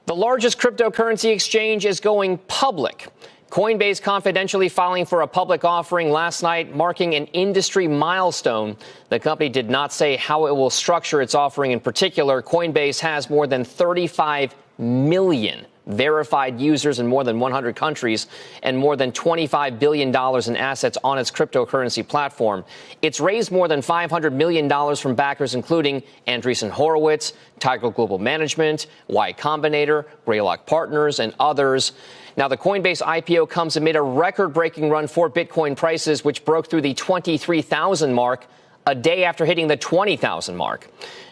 The largest cryptocurrency exchange is going public. Coinbase confidentially filing for a public offering last night, marking an industry milestone. The company did not say how it will structure its offering in particular. Coinbase has more than 35 million verified users in more than 100 countries and more than $25 billion in assets on its cryptocurrency platform. It's raised more than $500 million from backers including Andreessen Horowitz, Tiger Global Management, Y Combinator, Greylock Partners, and others. Now, the Coinbase IPO comes amid a record-breaking run for Bitcoin prices, which broke through the 23,000 mark a day after hitting the 20,000 mark.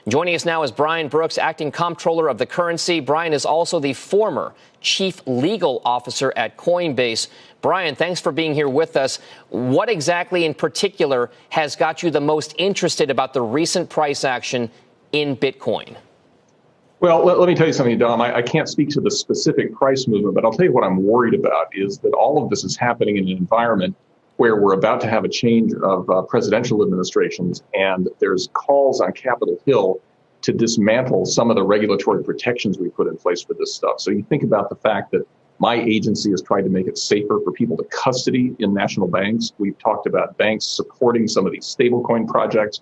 Joining us now is Brian Brooks, acting comptroller of the currency. Brian is also the former chief legal officer at Coinbase. Brian, thanks for being here with us. What exactly in particular has got you the most interested about the recent price action in Bitcoin? Well, let me tell you something, Dom. I can't speak to the specific price movement, but I'll tell you what I'm worried about is that all of this is happening in an environment where we're about to have a change of presidential administrations, and there's calls on Capitol Hill to dismantle some of the regulatory protections we put in place for this stuff. So you think about the fact that my agency has tried to make it safer for people to custody in national banks. We've talked about banks supporting some of these stablecoin projects.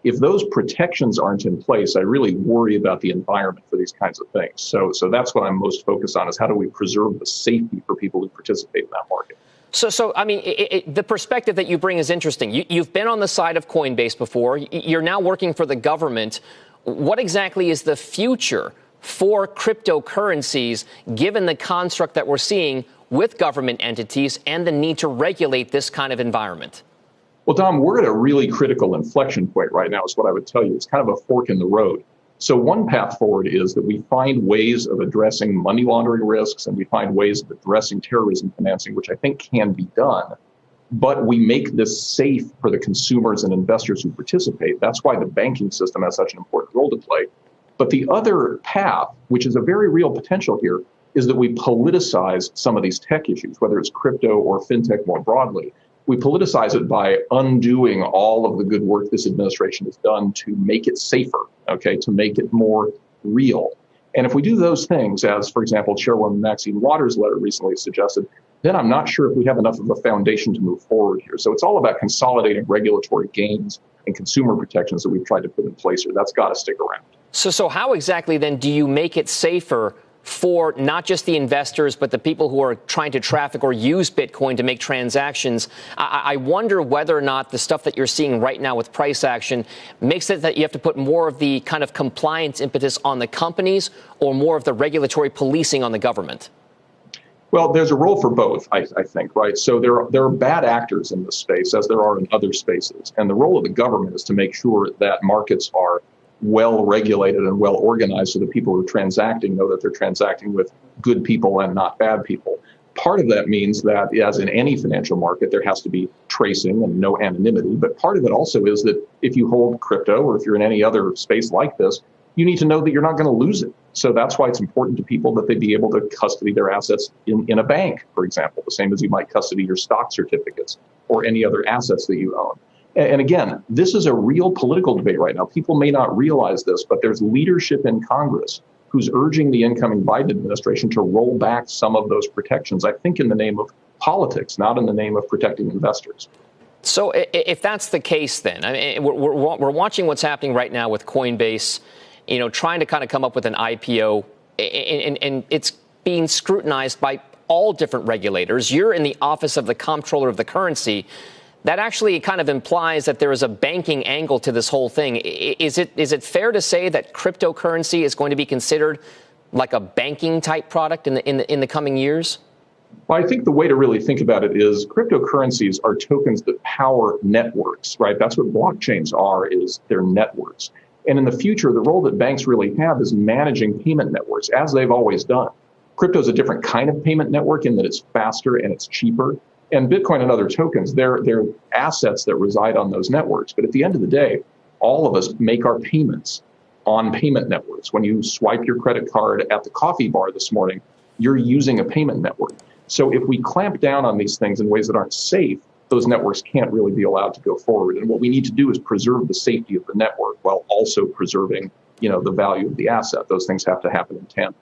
If those protections aren't in place, I really worry about the environment for these kinds of things. So that's what I'm most focused on, is how do we preserve the safety for people who participate in that market. So I mean, the perspective that you bring is interesting. You've been on the side of Coinbase before. You're now working for the government. What exactly is the future for cryptocurrencies, given the construct that we're seeing with government entities and the need to regulate this kind of environment? Well, Dom, we're at a really critical inflection point right now, is what I would tell you. It's kind of a fork in the road. So one path forward is that we find ways of addressing money laundering risks, and we find ways of addressing terrorism financing, which I think can be done. But we make this safe for the consumers and investors who participate. That's why the banking system has such an important role to play. But the other path, which is a very real potential here, is that we politicize some of these tech issues, whether it's crypto or fintech more broadly. We politicize it by undoing all of the good work this administration has done to make it safer, to make it more real. And if we do those things, as, for example, Chairwoman Maxine Waters' letter recently suggested, then I'm not sure if we have enough of a foundation to move forward here. So it's all about consolidating regulatory gains and consumer protections that we've tried to put in place here. That's got to stick around. So how exactly then do you make it safer for not just the investors, but the people who are trying to traffic or use Bitcoin to make transactions? I wonder whether or not the stuff that you're seeing right now with price action makes it that you have to put more of the kind of compliance impetus on the companies or more of the regulatory policing on the government. Well, there's a role for both, I think, right? So there are bad actors in this space, as there are in other spaces. And the role of the government is to make sure that markets are well regulated and well organized so that people who are transacting know that they're transacting with good people and not bad people. Part of that means that, as in any financial market, there has to be tracing and no anonymity. But part of it also is that if you hold crypto or if you're in any other space like this, you need to know that you're not going to lose it. So that's why it's important to people that they be able to custody their assets in a bank, for example, the same as you might custody your stock certificates or any other assets that you own. And again, this is a real political debate right now. People may not realize this, but there's leadership in Congress who's urging the incoming Biden administration to roll back some of those protections, I think in the name of politics, not in the name of protecting investors. So if that's the case, then, I mean, we're watching what's happening right now with Coinbase, trying to kind of come up with an IPO, and it's being scrutinized by all different regulators. You're in the office of the comptroller of the currency. That actually kind of implies that there is a banking angle to this whole thing. Is it fair to say that cryptocurrency is going to be considered like a banking type product in the coming years? Well, I think the way to really think about it is cryptocurrencies are tokens that power networks, right? That's what blockchains are, is they're networks. And in the future, the role that banks really have is managing payment networks, as they've always done. Crypto is a different kind of payment network in that it's faster and it's cheaper. And Bitcoin and other tokens, they're assets that reside on those networks. But at the end of the day, all of us make our payments on payment networks. When you swipe your credit card at the coffee bar this morning, you're using a payment network. So if we clamp down on these things in ways that aren't safe, those networks can't really be allowed to go forward. And what we need to do is preserve the safety of the network while also preserving, the value of the asset. Those things have to happen in tandem.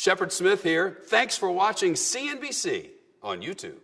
Shepard Smith here. Thanks for watching CNBC on YouTube.